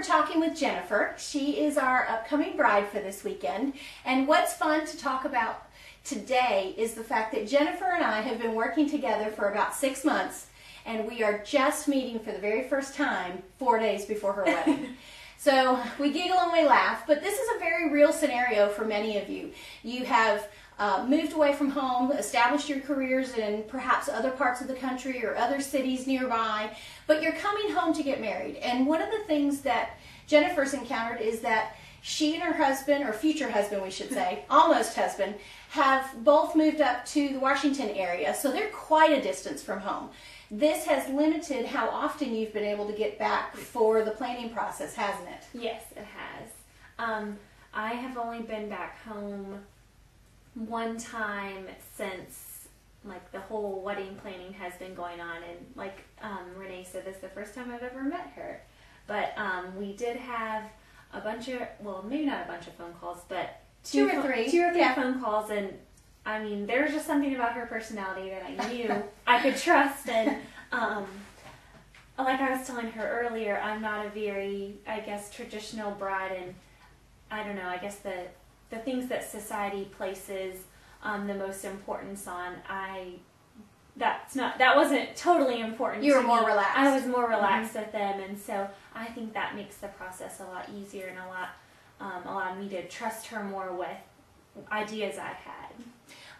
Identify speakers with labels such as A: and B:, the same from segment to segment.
A: we're talking with Jennifer. She is our upcoming bride for this weekend. And what's fun to talk about today is the fact that Jennifer and I have been working together for about 6 months, and we are just meeting for the very first time 4 days before her wedding. So we giggle and we laugh, but this is a very real scenario for many of you. You have moved away from home, established your careers in perhaps other parts of the country or other cities nearby, but you're coming home to get married. And one of the things that Jennifer's encountered is that she and her husband, or future husband we should say, almost husband, have both moved up to the Washington area, so they're quite a distance from home. This has limited how often you've been able to get back for the planning process, hasn't it?
B: Yes, it has. I have only been back home one time since like the whole wedding planning has been going on, and like Renee said, this is the first time I've ever met her. But we did have a bunch of, well, maybe not a bunch of phone calls, but two or three phone calls, and I mean, there was just something about her personality that I knew I could trust. And like I was telling her earlier, I'm not a very, I guess, traditional bride, and I don't know, I guess the things that society places the most importance on, that wasn't totally important.
A: You were more relaxed.
B: I was more relaxed with them, and so I think that makes the process a lot easier and allowed me to trust her more with ideas I had.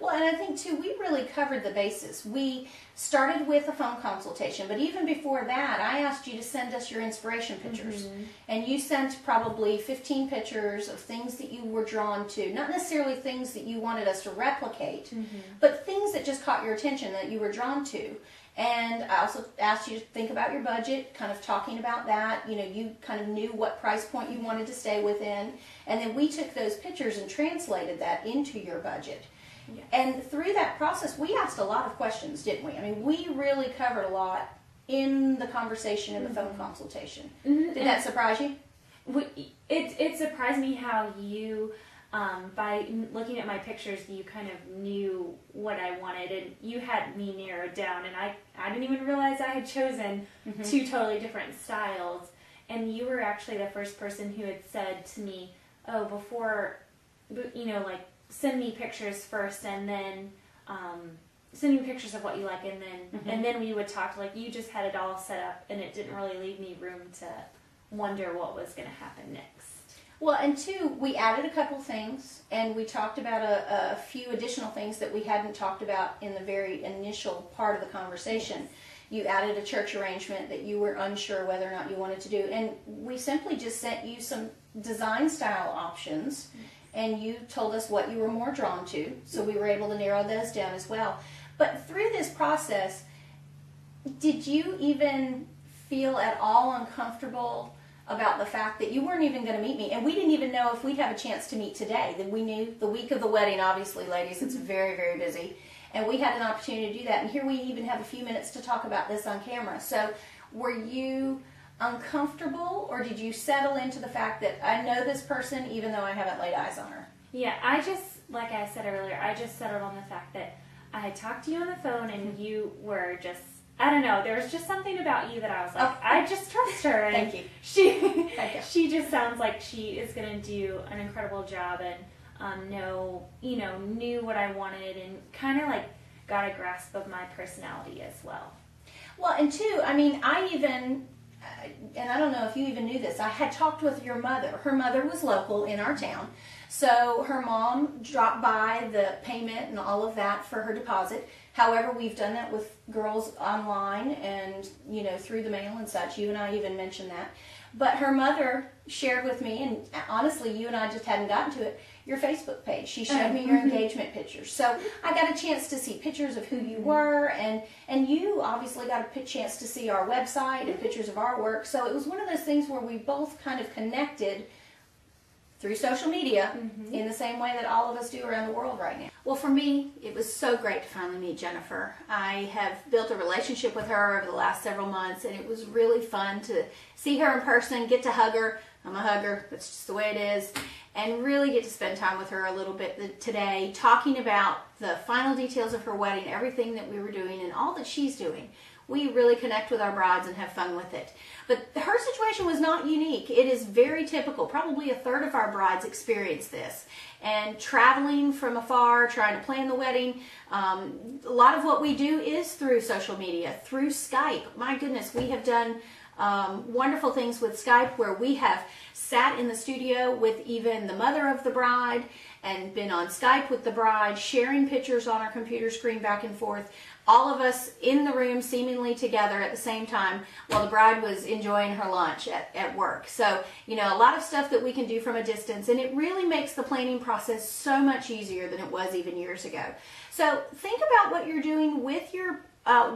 A: Well, and I think too, we really covered the bases. We started with a phone consultation, but even before that, I asked you to send us your inspiration pictures. And you sent probably 15 pictures of things that you were drawn to, not necessarily things that you wanted us to replicate, but things that just caught your attention that you were drawn to. And I also asked you to think about your budget, kind of talking about that. You know, you kind of knew what price point you wanted to stay within. And then we took those pictures and translated that into your budget. Yes. And through that process, we asked a lot of questions, didn't we? I mean, we really covered a lot in the conversation in the phone consultation. Did that surprise you?
B: It surprised me how you, by looking at my pictures, you kind of knew what I wanted, and you had me narrowed down, and I didn't even realize I had chosen two totally different styles. And you were actually the first person who had said to me, oh, before, you know, like, send me pictures first, and then send me pictures of what you like, and then we would talk. Like, you just had it all set up, and it didn't really leave me room to wonder what was going to happen next.
A: Well, and two, we added a couple things, and we talked about a few additional things that we hadn't talked about in the very initial part of the conversation. You added a church arrangement that you were unsure whether or not you wanted to do, and we simply just sent you some design style options. And you told us what you were more drawn to, so we were able to narrow those down as well. But through this process, did you even feel at all uncomfortable about the fact that you weren't even going to meet me? And we didn't even know if we'd have a chance to meet today. That we knew the week of the wedding, obviously, ladies, it's very, very busy. And we had an opportunity to do that. And here we even have a few minutes to talk about this on camera. So were you uncomfortable, or did you settle into the fact that I know this person even though I haven't laid eyes on her?
B: Yeah, I just, like I said earlier, I just settled on the fact that I had talked to you on the phone, and you were just, I don't know, there was just something about you that I was like, I just trust her. And
A: Thank you.
B: She just sounds like she is going to do an incredible job, and knew what I wanted, and kind of like got a grasp of my personality as well.
A: Well, and two, I mean, and I don't know if you even knew this, I had talked with your mother. Her mother was local in our town, so her mom dropped by the payment and all of that for her deposit. However, we've done that with girls online and, you know, through the mail and such. You and I even mentioned that. But her mother shared with me, and honestly, you and I just hadn't gotten to it, your Facebook page. She showed me your engagement pictures. So I got a chance to see pictures of who you were, and you obviously got a chance to see our website and pictures of our work. So it was one of those things where we both kind of connected through social media in the same way that all of us do around the world right now. Well, for me, it was so great to finally meet Jennifer. I have built a relationship with her over the last several months, and it was really fun to see her in person, get to hug her. I'm a hugger, that's just the way it is, and really get to spend time with her a little bit today, talking about the final details of her wedding, everything that we were doing, and all that she's doing. we really connect with our brides and have fun with it. But her situation was not unique. It is very typical. Probably a third of our brides experience this. And traveling from afar, trying to plan the wedding, a lot of what we do is through social media, through Skype. My goodness, we have done wonderful things with Skype where we have sat in the studio with even the mother of the bride and been on Skype with the bride, sharing pictures on our computer screen back and forth, all of us in the room seemingly together at the same time while the bride was enjoying her lunch at work. So, you know, a lot of stuff that we can do from a distance, and it really makes the planning process so much easier than it was even years ago. So think about what you're doing with your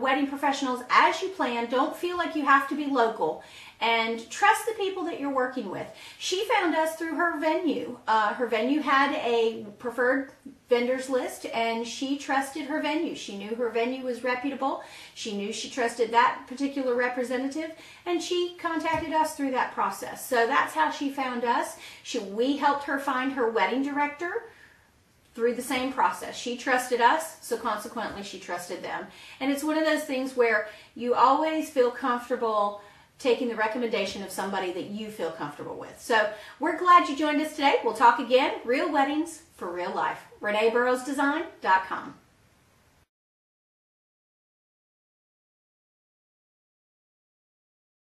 A: wedding professionals as you plan. Don't feel like you have to be local, and trust the people that you're working with. She found us through her venue. Her venue had a preferred vendors list, and she trusted her venue. She knew her venue was reputable. She knew she trusted that particular representative, and she contacted us through that process. So that's how she found us. We helped her find her wedding director through the same process. She trusted us, so consequently she trusted them. And it's one of those things where you always feel comfortable taking the recommendation of somebody that you feel comfortable with. So we're glad you joined us today. We'll talk again. Real weddings for real life. ReneeBurrowsDesign.com.